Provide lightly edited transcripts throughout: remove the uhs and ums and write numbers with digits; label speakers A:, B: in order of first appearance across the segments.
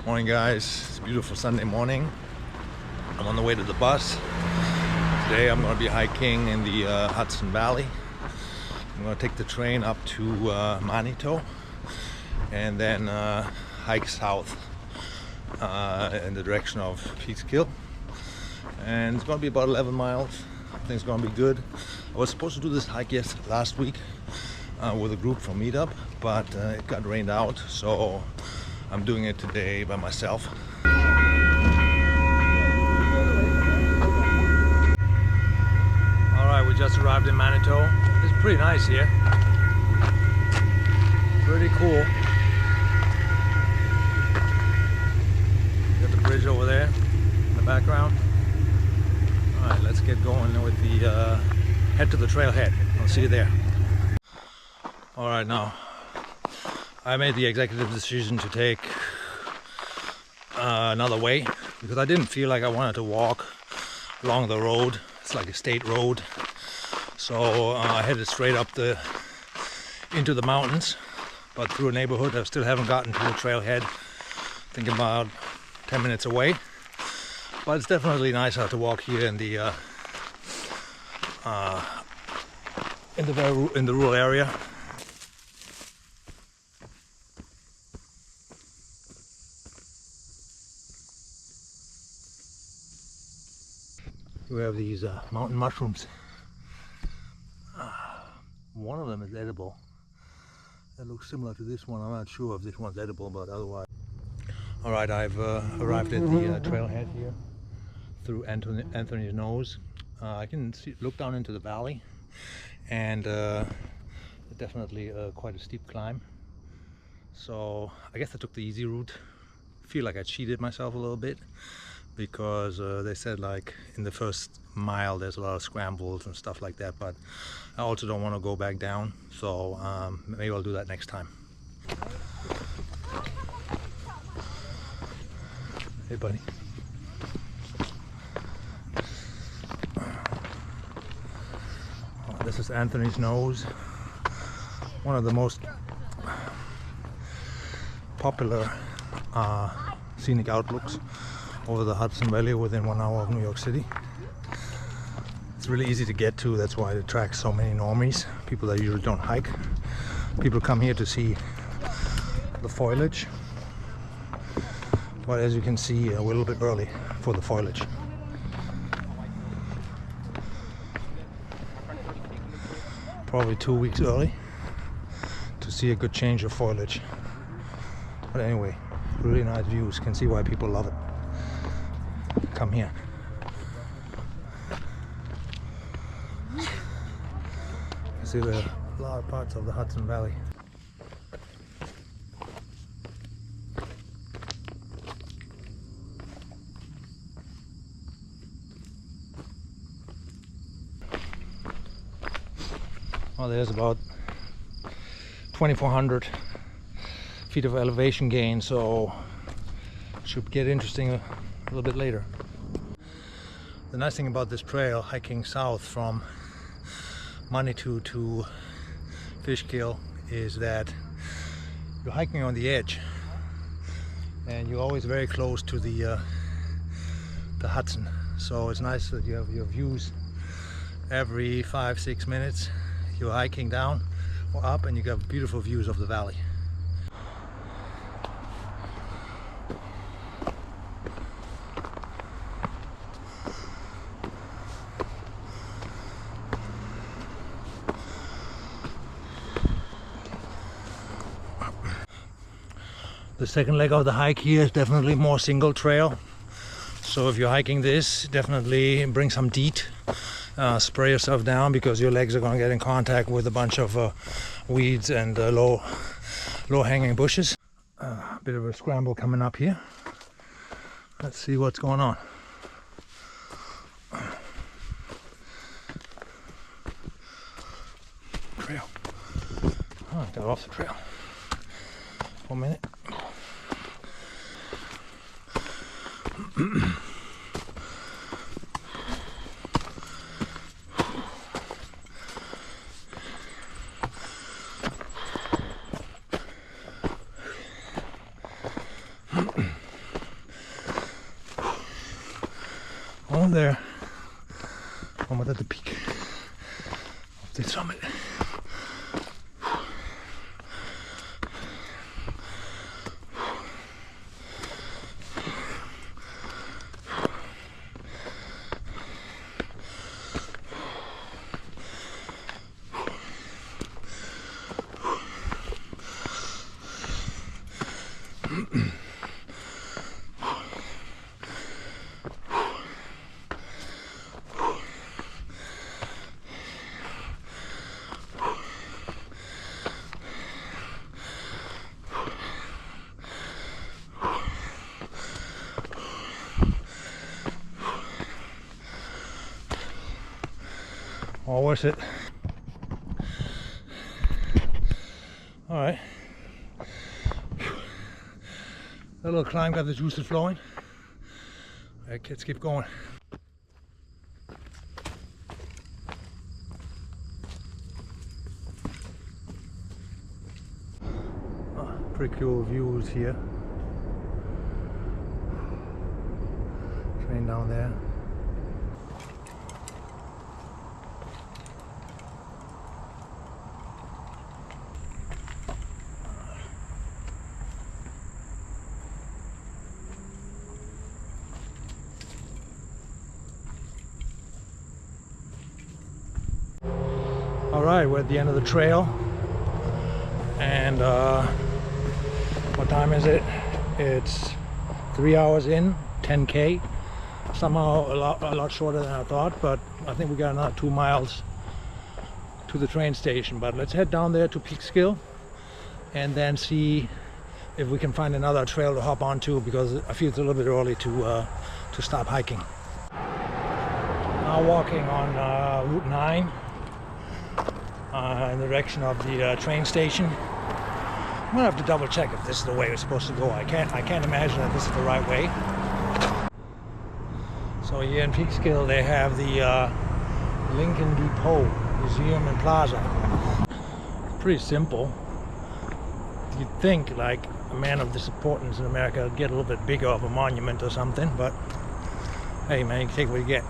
A: Morning guys, it's a beautiful Sunday morning. I'm on the way to the bus. Today I'm going to be hiking in the Hudson Valley. I'm going to take the train up to Manitou and then hike south in the direction of Peekskill. And it's going to be about 11 miles. I think it's going to be good. I was supposed to do this hike last week with a group from Meetup, but it got rained out, so I'm doing it today by myself. Alright, we just arrived in Manitou. It's pretty nice here. Pretty cool. Got the bridge over there in the background. Alright, let's get going with the head to the trailhead. I'll see you there. Alright, now I made the executive decision to take another way because I didn't feel like I wanted to walk along the road. It's like a state road, so I headed straight up into the mountains, but through a neighborhood. I still haven't gotten to the trailhead. I think about 10 minutes away, but it's definitely nicer to walk here in the rural area. We have these mountain mushrooms. One of them is edible. It looks similar to this one. I'm not sure if this one's edible, but otherwise. Alright, I've arrived at the trailhead here through Anthony's Nose. I can look down into the valley, and definitely quite a steep climb. So I guess I took the easy route. I feel like I cheated myself a little bit, because they said like in the first mile there's a lot of scrambles and stuff like that, but I also don't want to go back down, so maybe I'll do that next time. Hey buddy. This is Anthony's Nose, one of the most popular scenic outlooks over the Hudson Valley within 1 hour of New York City. It's really easy to get to, that's why it attracts so many normies, people that usually don't hike. People come here to see the foliage, but as you can see, we're a little bit early for the foliage. Probably 2 weeks early to see a good change of foliage. But anyway, really nice views, can see why people love it. Come here. You see the large parts of the Hudson Valley. Well, there's about 2,400 feet of elevation gain, so it should get interesting a little bit later. The nice thing about this trail, hiking south from Manitou to Peekskill, is that you're hiking on the edge and you're always very close to the Hudson. So it's nice that you have your views every 5-6 minutes. You're hiking down or up and you got beautiful views of the valley. The second leg of the hike here is definitely more single trail. So if you're hiking this, definitely bring some DEET. Spray yourself down because your legs are going to get in contact with a bunch of weeds and low hanging bushes. A bit of a scramble coming up here. Let's see what's going on. Trail. Oh, I got off the trail. 1 minute. there, almost at the peak of the summit. All worth it. All right. That little climb got the juices flowing. All right, kids, keep going. Pretty cool views here. Train down there. Alright, we're at the end of the trail, and what time is it? It's 3 hours in, 10K. Somehow a lot shorter than I thought, but I think we got another 2 miles to the train station. But let's head down there to Peekskill and then see if we can find another trail to hop onto, because I feel it's a little bit early to stop hiking. Now walking on Route 9 in the direction of the train station. I'm gonna have to double check if this is the way we're supposed to go. I can't imagine that this is the right way. So here in Peekskill they have the Lincoln Depot Museum and Plaza. Pretty simple. You'd think like a man of this importance in America would get a little bit bigger of a monument or something, but hey man, you can take what you get.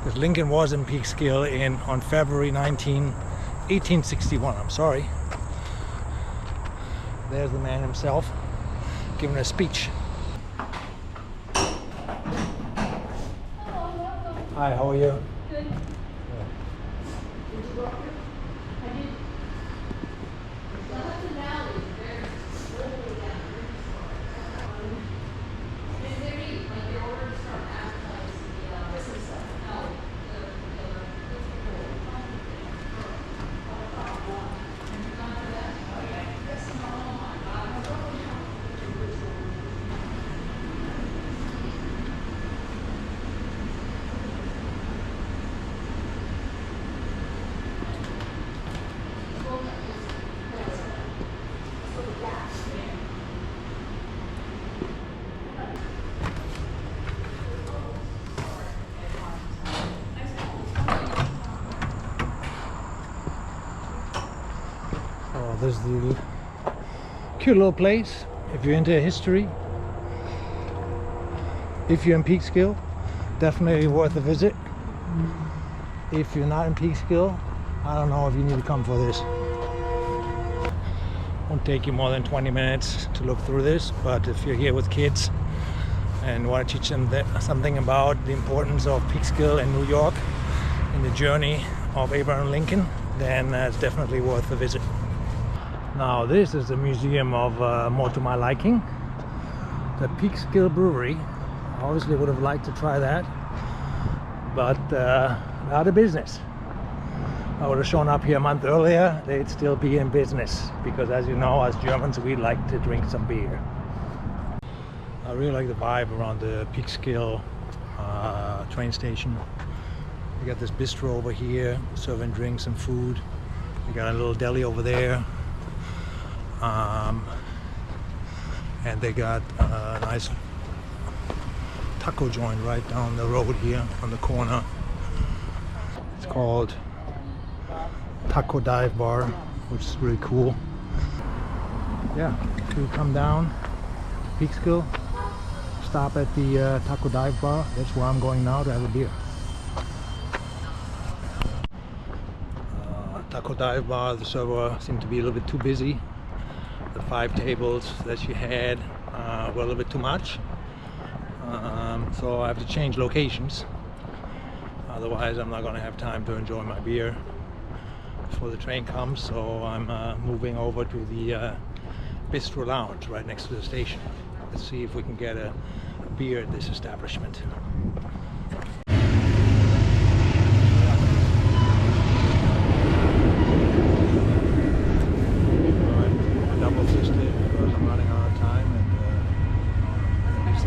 A: Because Lincoln was in Peekskill on February 1861. I'm sorry. There's the man himself giving a speech. Hi, how are you?
B: Good. Did you go up here? I did. The Hudson Valley is very slowly down. Is there any, like, your orders from advertising the Christmas stuff? No,
A: There's the cute little place if you're into history. If you're in Peekskill, definitely worth a visit. If you're not in Peekskill, I don't know if you need to come for this. Won't take you more than 20 minutes to look through this, but if you're here with kids and want to teach them something about the importance of Peekskill and New York in the journey of Abraham Lincoln, then it's definitely worth a visit. Now this is a museum of more to my liking. The Peekskill Brewery. I obviously would have liked to try that, but out of business. I would have shown up here a month earlier, they'd still be in business, because as you know, as Germans, we like to drink some beer. I really like the vibe around the Peekskill train station. We got this bistro over here, serving drinks and food. We got a little deli over there. And they got a nice taco joint right down the road here on the corner. It's called Taco Dive Bar, which is really cool. Yeah, to come down Peekskill, stop at the taco dive bar. That's where I'm going now to have a beer. Taco dive bar, the server seemed to be a little bit too busy. The 5 tables that she had were a little bit too much. So I have to change locations. Otherwise I'm not going to have time to enjoy my beer before the train comes. So I'm moving over to the Bistro Lounge right next to the station. Let's see if we can get a beer at this establishment.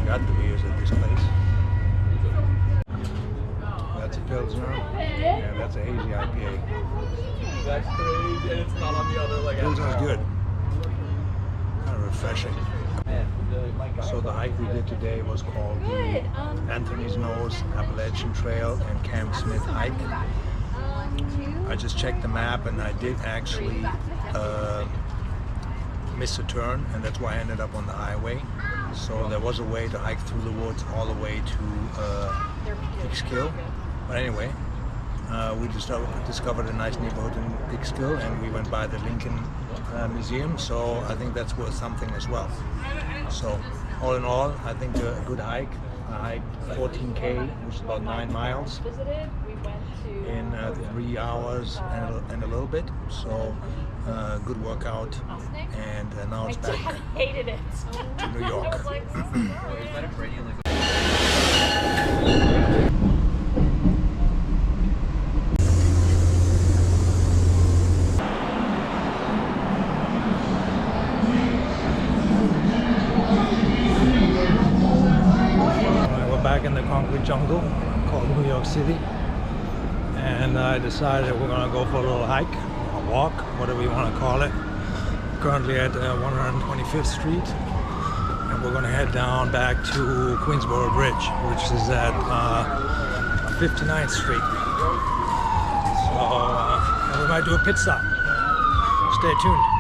A: Got the beers at this place. That's a Pilsner. Yeah, that's a hazy IPA.
C: That's crazy, and it's not on the other like.
A: Pilsner's good. Kind of refreshing. So the hike we did today was called the Anthony's Nose Appalachian Trail and Camp Smith hike. I just checked the map and I did actually miss a turn, and that's why I ended up on the highway. So there was a way to hike through the woods all the way to Peekskill. But anyway, we discovered a nice neighborhood in Peekskill, and we went by the Lincoln Museum. So I think that's worth something as well. So all in all, I think a good hike. I hiked 14K, which is about 9 miles, in 3 hours and a little bit. So good workout, and now it's back
B: hated it.
A: to New York. We're back in the concrete jungle called New York City, and I decided we're going to go for a little hike, a walk, whatever you want to call it. Currently at 125th Street, and we're going to head down back to Queensboro Bridge, which is at 59th Street. So and we might do a pit stop. Stay tuned.